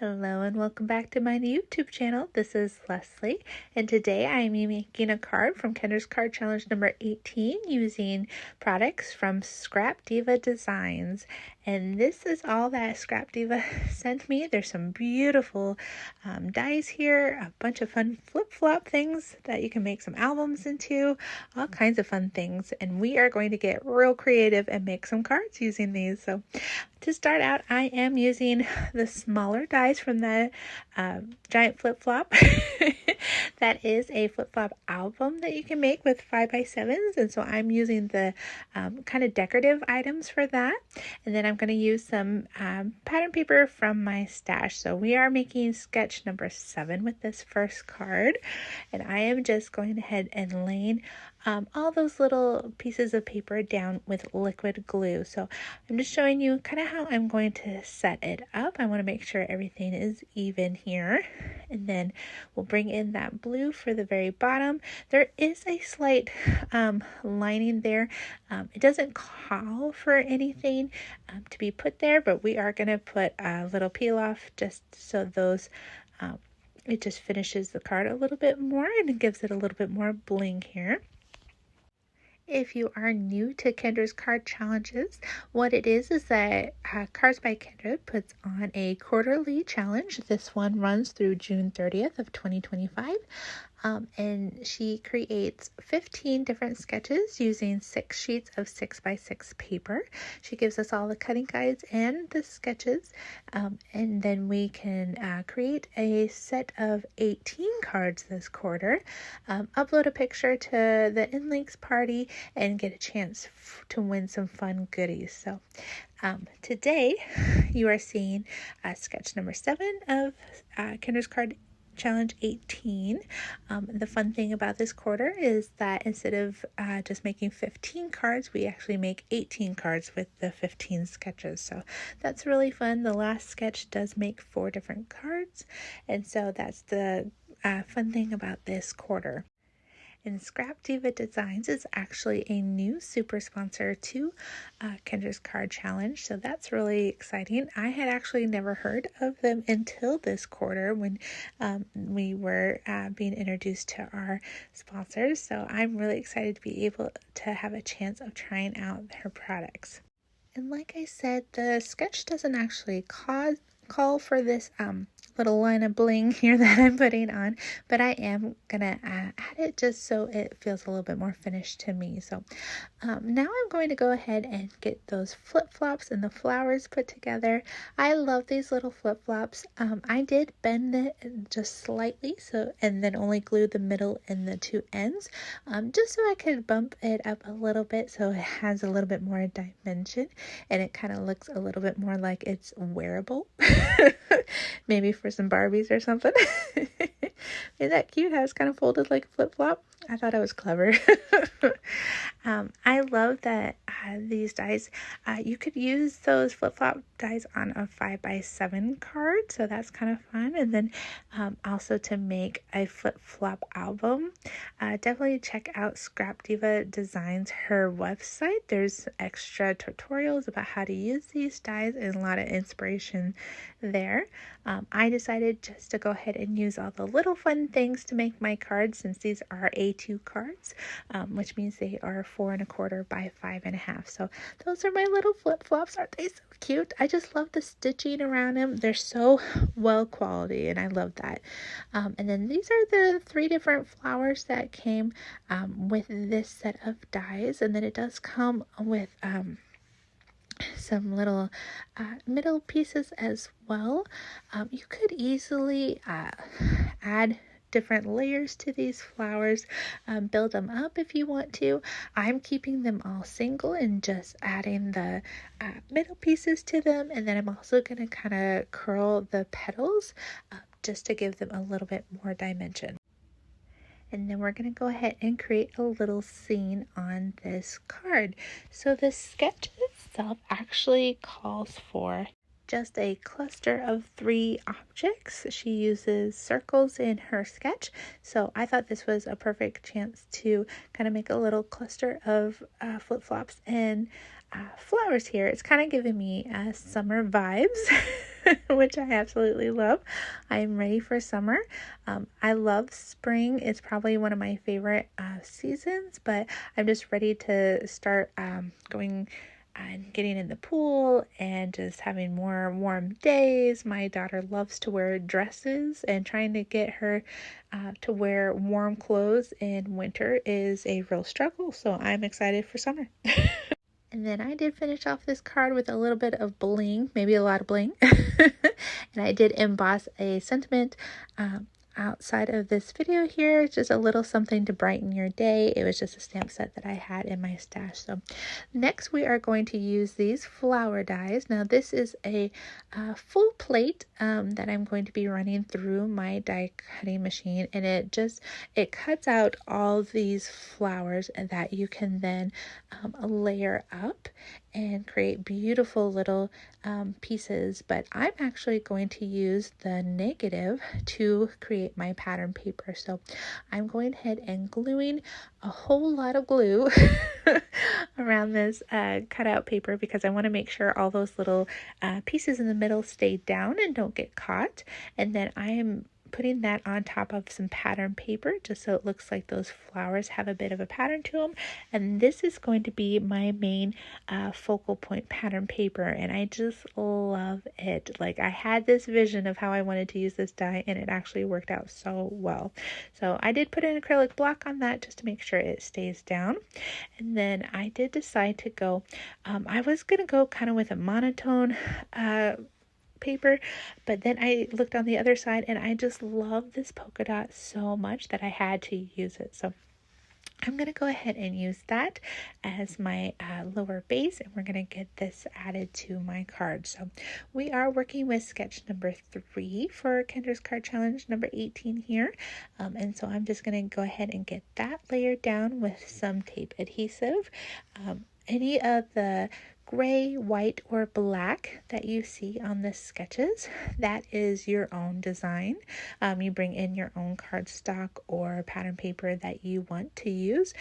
Hello and welcome back to my YouTube channel. This is Leslie, and today I am making a card from Kendra's Card Challenge number 18 using products from Scrap Diva Designs. And this is all that Scrap Diva sent me. There's some beautiful dies here, a bunch of fun flip-flop things that you can make some albums into, all kinds of fun things. And we are going to get real creative and make some cards using these. So to start out, I am using the smaller dies from the giant flip-flop. That is a flip-flop album that you can make with 5x7s, and so I'm using the kind of decorative items for that. And then I'm going to use some pattern paper from my stash. So we are making sketch number 7 with this first card, and I am just going ahead and laying all those little pieces of paper down with liquid glue. So I'm just showing you kind of how I'm going to set it up. I want to make sure everything is even here, and then we'll bring in that blue for the very bottom. There is a slight lining there. It doesn't call for anything to be put there, but we are going to put a little peel off just so those it just finishes the card a little bit more and it gives it a little bit more bling here. If you are new to Kendra's card challenges, what it is that Cards by Kendra puts on a quarterly challenge. This one runs through June 30th of 2025. And she creates 15 different sketches using 6 sheets of 6x6 paper. She gives us all the cutting guides and the sketches, and then we can create a set of 18 cards this quarter, upload a picture to the InLinkz party, and get a chance to win some fun goodies. So today you are seeing sketch number 7 of Kendra's Card Challenge 18. The fun thing about this quarter is that instead of just making 15 cards, we actually make 18 cards with the 15 sketches. So that's really fun. The last sketch does make 4 different cards, and so that's the fun thing about this quarter. And Scrap Diva Designs is actually a new super sponsor to Kendra's Card Challenge, so that's really exciting. I had actually never heard of them until this quarter when we were being introduced to our sponsors, so I'm really excited to be able to have a chance of trying out their products. And like I said, the sketch doesn't actually call for this little line of bling here that I'm putting on, but I am gonna add it just so it feels a little bit more finished to me. So now I'm going to go ahead and get those flip-flops and the flowers put together. I love these little flip-flops. I did bend it just slightly, and then only glue the middle and the 2 ends, just so I could bump it up a little bit so it has a little bit more dimension and it kind of looks a little bit more like it's wearable. Maybe for some Barbies or something. Isn't that cute how it's kind of folded like a flip-flop? I thought it was clever. I love that these dies, you could use those flip-flop dies on a 5x7 card, so that's kind of fun. And then also to make a flip-flop album, definitely check out Scrap Diva Designs, her website. There's extra tutorials about how to use these dies and a lot of inspiration there. I decided just to go ahead and use all the little fun things to make my cards, since these are A2 cards, which means they are 4 1/4 by 5 1/2. So those are my little flip-flops. Aren't they so cute? I just love the stitching around them. They're so well quality, and I love that. And then these are the 3 different flowers that came with this set of dies, and then it does come with some little middle pieces as well. You could easily add different layers to these flowers, build them up if you want to. I'm keeping them all single and just adding the middle pieces to them, and then I'm also going to kind of curl the petals just to give them a little bit more dimension. And then we're going to go ahead and create a little scene on this card. So the sketch itself actually calls for just a cluster of 3 objects. She uses circles in her sketch, so I thought this was a perfect chance to kind of make a little cluster of flip-flops and flowers here. It's kind of giving me summer vibes, which I absolutely love. I'm ready for summer. I love spring. It's probably one of my favorite seasons, but I'm just ready to start going and getting in the pool and just having more warm days. My daughter loves to wear dresses, and trying to get her to wear warm clothes in winter is a real struggle. So I'm excited for summer. And then I did finish off this card with a little bit of bling, maybe a lot of bling. And I did emboss a sentiment outside of this video here, just a little something to brighten your day. It was just a stamp set that I had in my stash. So next we are going to use these flower dies. Now this is a full plate that I'm going to be running through my die cutting machine, and it cuts out all these flowers that you can then layer up and create beautiful little pieces. But I'm actually going to use the negative to create my pattern paper. So I'm going ahead and gluing a whole lot of glue around this cutout paper, because I want to make sure all those little pieces in the middle stay down and don't get caught. And then I am putting that on top of some pattern paper just so it looks like those flowers have a bit of a pattern to them. And this is going to be my main focal point pattern paper, and I just love it. Like, I had this vision of how I wanted to use this die, and it actually worked out so well. So I did put an acrylic block on that just to make sure it stays down. And then I did decide to go, I was going to go kind of with a monotone paper, but then I looked on the other side and I just love this polka dot so much that I had to use it. So I'm going to go ahead and use that as my lower base, and we're going to get this added to my card. So we are working with sketch number 3 for Kendra's card challenge number 18 here. And so I'm just going to go ahead and get that layered down with some tape adhesive. Any of the gray, white, or black that you see on the sketches, that is your own design. You bring in your own cardstock or pattern paper that you want to use.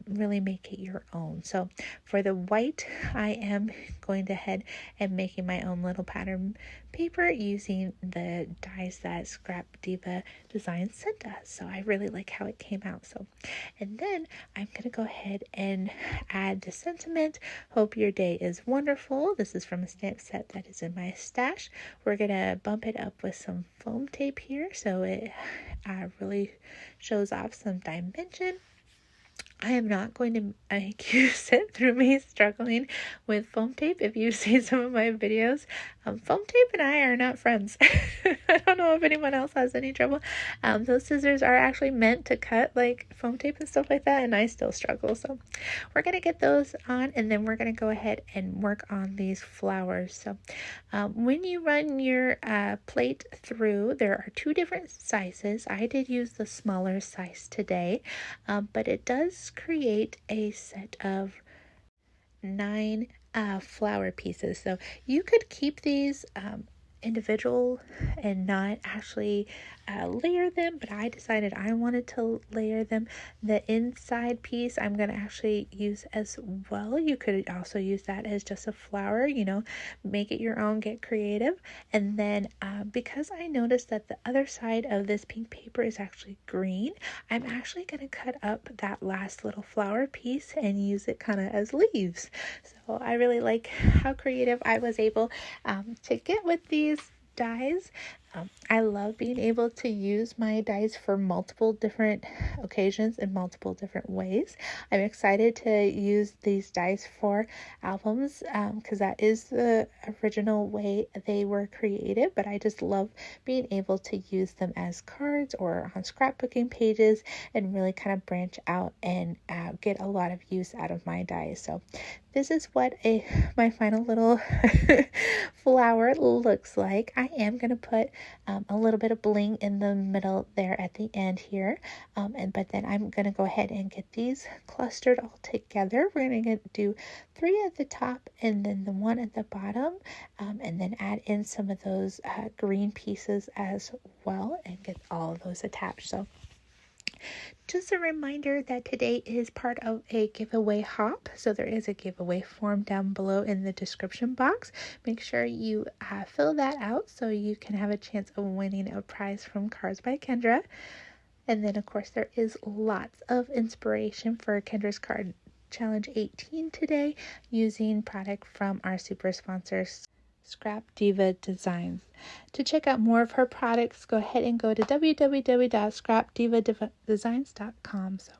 Really make it your own. So for the white, I am going ahead and making my own little pattern paper using the dies that Scrap Diva Design sent us. So I really like how it came out. So, and then I'm going to go ahead and add the sentiment. Hope your day is wonderful. This is from a stamp set that is in my stash. We're going to bump it up with some foam tape here so it really shows off some dimension. I am not going to make you sit through me struggling with foam tape. If you see some of my videos, foam tape and I are not friends. I don't know if anyone else has any trouble. Those scissors are actually meant to cut like foam tape and stuff like that, and I still struggle. So we're going to get those on, and then we're going to go ahead and work on these flowers. So when you run your plate through, there are 2 different sizes. I did use the smaller size today, but it does create a set of 9 flower pieces. So you could keep these individual and not actually layer them, but I decided I wanted to layer them. The inside piece I'm going to actually use as well. You could also use that as just a flower, make it your own, get creative. And then because I noticed that the other side of this pink paper is actually green, I'm actually going to cut up that last little flower piece and use it kind of as leaves. So I really like how creative I was able to get with these dies. I love being able to use my dies for multiple different occasions in multiple different ways. I'm excited to use these dies for albums because that is the original way they were created, but I just love being able to use them as cards or on scrapbooking pages and really kind of branch out and get a lot of use out of my dies. So this is what my final little flower looks like. I am going to put a little bit of bling in the middle there at the end here, but then I'm going to go ahead and get these clustered all together. We're going to do 3 at the top and then the 1 at the bottom, and then add in some of those green pieces as well and get all of those attached. So Just a reminder that today is part of a giveaway hop, so there is a giveaway form down below in the description box. Make sure you fill that out so you can have a chance of winning a prize from Cards by Kendra. And then, of course, there is lots of inspiration for Kendra's Card Challenge 18 today using product from our super sponsors, Scrap Diva Designs. To check out more of her products, go ahead and go to www.scrapdivadesigns.com. So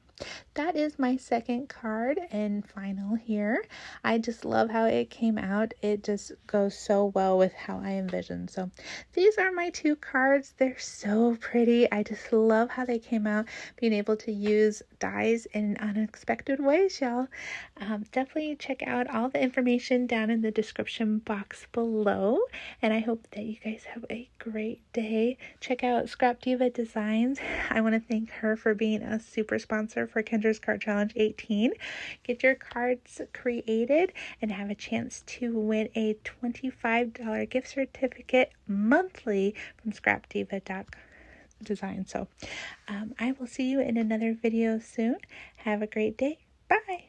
that is my second card and final here. I just love how it came out. It just goes so well with how I envisioned. So these are my two cards. They're so pretty. I just love how they came out, being able to use dies in unexpected ways, y'all. Definitely check out all the information down in the description box below. And I hope that you guys have a great day. Check out Scrap Diva Designs. I want to thank her for being a super sponsor for Kendra's Card Challenge 18. Get your cards created and have a chance to win a $25 gift certificate monthly from scrapdiva.design. So I will see you in another video soon. Have a great day. Bye.